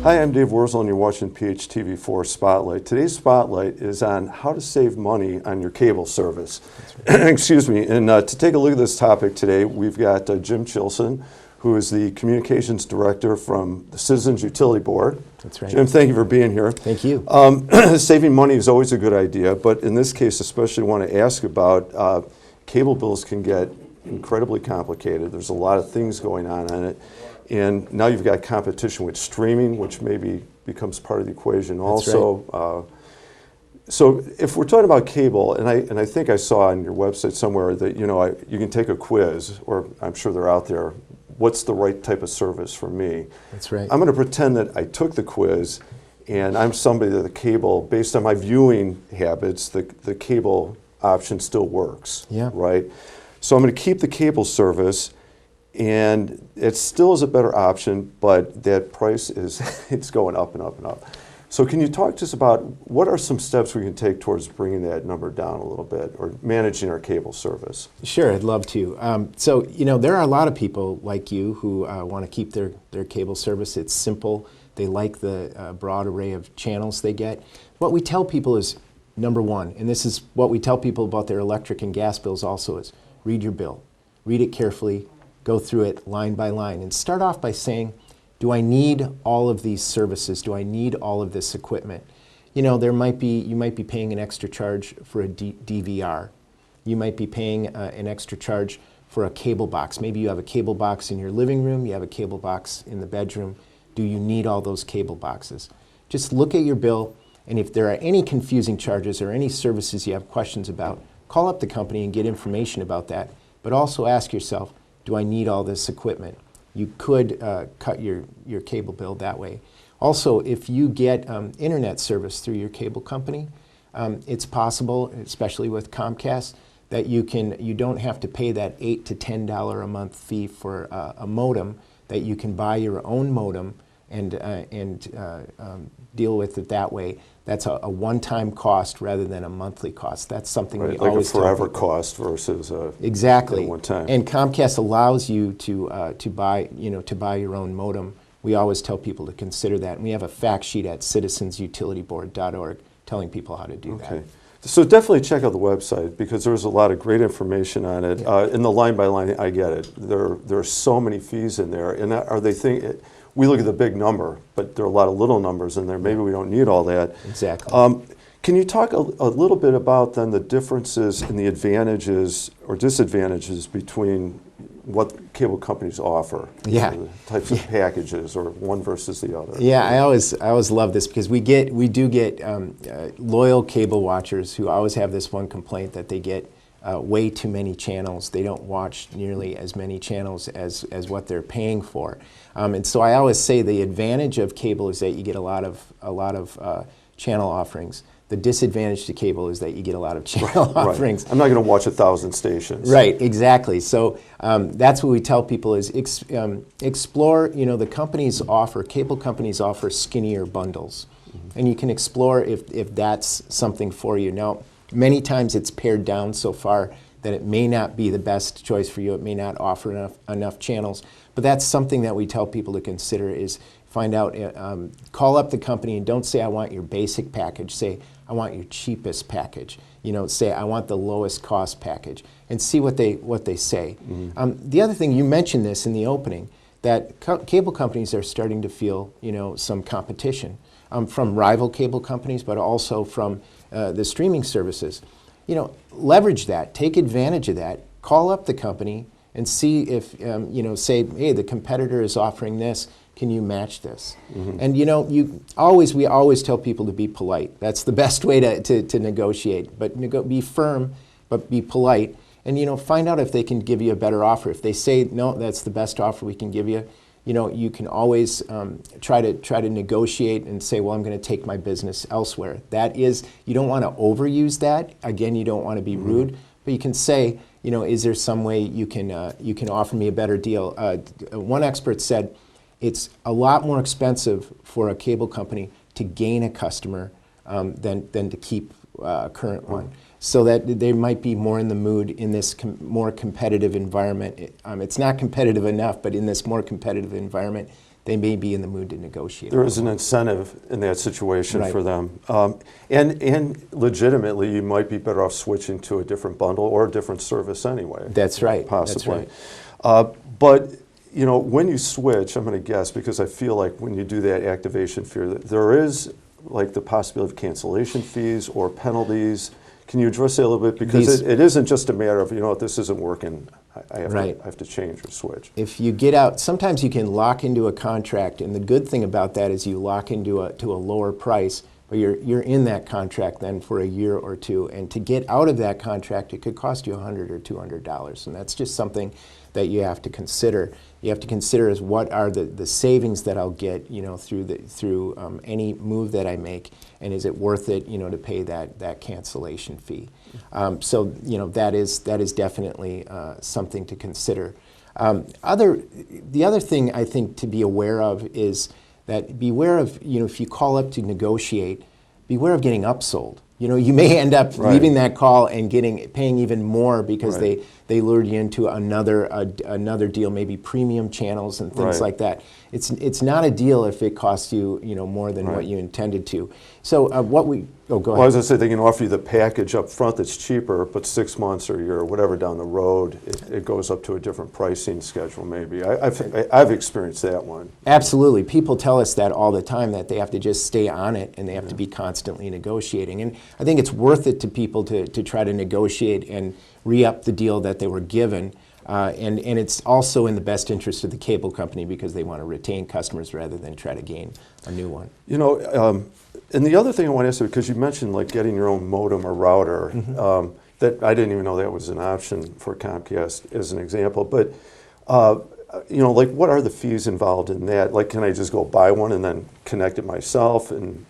Hi, I'm Dave Wurzel, and you're watching PHTV4 Spotlight. Today's Spotlight is on how to save money on your cable service. Right. Excuse me. And to take a look at this topic today, we've got Jim Chilson, who is the Communications Director from the Citizens Utility Board. That's right. Jim, thank you for being here. Thank you. Saving money is always a good idea, but in this case, especially want to ask about cable bills can get incredibly complicated. There's a lot of things going on in it. And now you've got competition with streaming, which maybe becomes part of the equation also. Right. So if we're talking about cable, and I think I saw on your website somewhere that you can take a quiz, or I'm sure they're out there. What's the right type of service for me? That's right. I'm going to pretend that I took the quiz, and I'm somebody that the cable, based on my viewing habits, the cable option still works. Yeah. Right. So I'm going to keep the cable service. And it still is a better option, but that price it's going up and up and up. So can you talk to us about what are some steps we can take towards bringing that number down a little bit, or managing our cable service? Sure, I'd love to. So there are a lot of people like you who want to keep their cable service. It's simple. They like the broad array of channels they get. What we tell people is, number one, and this is what we tell people about their electric and gas bills also, is read your bill. Read it carefully. Go through it line by line and start off by saying, do I need all of these services? Do I need all of this equipment? You might be paying an extra charge for a DVR. You might be paying an extra charge for a cable box. Maybe you have a cable box in your living room, you have a cable box in the bedroom. Do you need all those cable boxes? Just look at your bill, and if there are any confusing charges or any services you have questions about, call up the company and get information about that. But also ask yourself, do I need all this equipment? You could cut your cable bill that way. Also, if you get internet service through your cable company, it's possible, especially with Comcast, that you don't have to pay that $8 to $10 a month fee for a modem, that you can buy your own modem and deal with it that way. That's a one-time cost rather than a monthly cost. That's something we always tell people. Like a forever cost versus exactly. one time. And Comcast allows you to buy your own modem. We always tell people to consider that. And we have a fact sheet at citizensutilityboard.org telling people how to do that. Okay. So definitely check out the website, because there's a lot of great information on it. Yeah. In the line by line, I get it. There are so many fees in there, and we look at the big number, but there are a lot of little numbers in there. Maybe we don't need all that. Exactly. Can you talk a little bit about then the differences in the advantages or disadvantages between what cable companies offer? Yeah. The types of packages, or one versus the other. Yeah, I always love this, because we do get loyal cable watchers who always have this one complaint, that they get way too many channels. They don't watch nearly as many channels as what they're paying for. And so I always say the advantage of cable is that you get a lot of channel offerings. The disadvantage to cable is that you get a lot of channel offerings. Right. I'm not going to watch 1,000 stations. Right, exactly. So that's what we tell people is explore, the cable companies offer skinnier bundles. Mm-hmm. And you can explore if that's something for you. Now, many times it's pared down so far that it may not be the best choice for you. It may not offer enough channels. But that's something that we tell people to consider, is find out, call up the company and don't say, I want your basic package. Say, I want your cheapest package. Say, I want the lowest cost package, and see what they say. Mm-hmm. The other thing, you mentioned this in the opening, that cable companies are starting to feel, some competition from rival cable companies, but also from the streaming services. Leverage that, take advantage of that, call up the company and see if, say, hey, the competitor is offering this, can you match this? Mm-hmm. And we always tell people to be polite. That's the best way to negotiate, but be firm, but be polite. And find out if they can give you a better offer. If they say, no, that's the best offer we can give you, you can always try to negotiate and say, well, I'm going to take my business elsewhere. That is, you don't want to overuse that. Again, you don't want to be mm-hmm. rude, but you can say, is there some way you can offer me a better deal? One expert said it's a lot more expensive for a cable company to gain a customer than to keep a current one. So that they might be more in the mood in this more competitive environment. It's not competitive enough, but in this more competitive environment, they may be in the mood to negotiate. There is an incentive in that situation Right. for them. And legitimately, you might be better off switching to a different bundle or a different service anyway. That's right. Possibly. That's right. But, you know, when you switch, I'm going to guess, because I feel like when you do that activation fee, there is like the possibility of cancellation fees or penalties. Can you address that a little bit? Because it isn't just a matter of, you know what, this isn't working, I have to change or switch. If you get out, sometimes you can lock into a contract, and the good thing about that is you lock into a lower price, but you're in that contract then for a year or two, and to get out of that contract, it could cost you $100 or $200, and that's just something that you have to consider. You have to consider is what are the savings that I'll get, you know, through any move that I make, and is it worth it, you know, to pay that cancellation fee? So, you know, that is definitely something to consider. The other thing I think to be aware of is that beware of, you know, if you call up to negotiate, beware of getting upsold. You know, you may end up leaving that call and paying even more because they lured you into another deal, maybe premium channels and things like that. It's not a deal if it costs you, you know, more than what you intended to. So go ahead. Well, I was going to say they can offer you the package up front that's cheaper, but 6 months or a year or whatever down the road, it goes up to a different pricing schedule maybe. I've experienced that one. Absolutely. People tell us that all the time, that they have to just stay on it and they have to be constantly negotiating. And I think it's worth it to people to try to negotiate and re-up the deal that they were given. And it's also in the best interest of the cable company because they want to retain customers rather than try to gain a new one. You know, and the other thing I want to ask you, because you mentioned like getting your own modem or router, that I didn't even know that was an option for Comcast as an example, but you know, like what are the fees involved in that? Like, can I just go buy one and then connect it myself and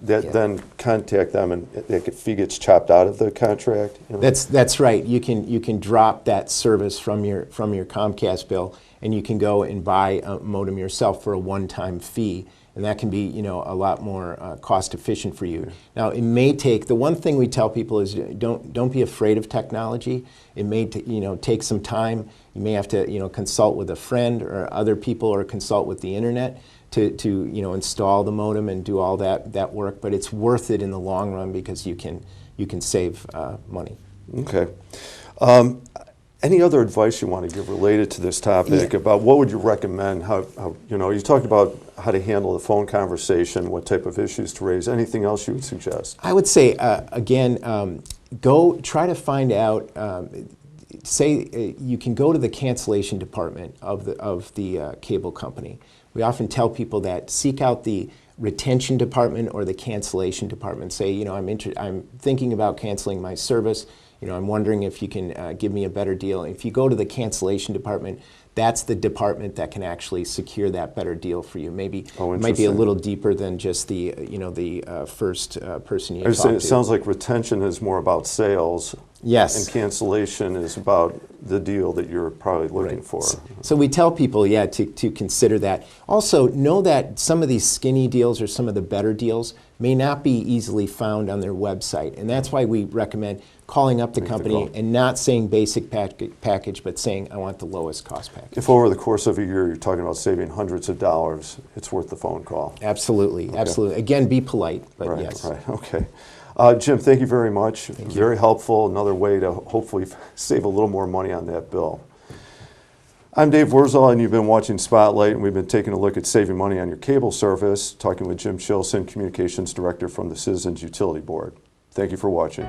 then contact them and that fee gets chopped out of the contract? You know? That's right. You can drop that service from your Comcast bill, and you can go and buy a modem yourself for a one-time fee, and that can be, you know, a lot more cost efficient for you. Now, it may take, the one thing we tell people is don't be afraid of technology. It may take some time. You may have to, you know, consult with a friend or other people, or consult with the internet to you know, install the modem and do all that work. But it's worth it in the long run because you can save money. Okay. Any other advice you want to give related to this topic about what would you recommend? How you know, you talked about how to handle the phone conversation, what type of issues to raise. Anything else you would suggest? I would say again, go try to find out. Say you can go to the cancellation department of the cable company. We often tell people that seek out the retention department or the cancellation department. Say, you know, I'm thinking about canceling my service. You know, I'm wondering if you can give me a better deal. If you go to the cancellation department, that's the department that can actually secure that better deal for you. Maybe it might be a little deeper than just the first person you talk to. It sounds like retention is more about sales. Yes. And cancellation is about the deal that you're probably looking for. So we tell people, to consider that. Also, know that some of these skinny deals or some of the better deals may not be easily found on their website. And that's why we recommend calling up the company and not saying basic package, but saying, I want the lowest cost package. If over the course of a year you're talking about saving hundreds of dollars, it's worth the phone call. Absolutely, absolutely. Again, be polite, but yes. Right, okay. Jim, thank you very much. Very helpful. Another way to hopefully save a little more money on that bill. I'm Dave Wurzel, and you've been watching Spotlight, and we've been taking a look at saving money on your cable service, talking with Jim Chilson, Communications Director from the Citizens Utility Board. Thank you for watching.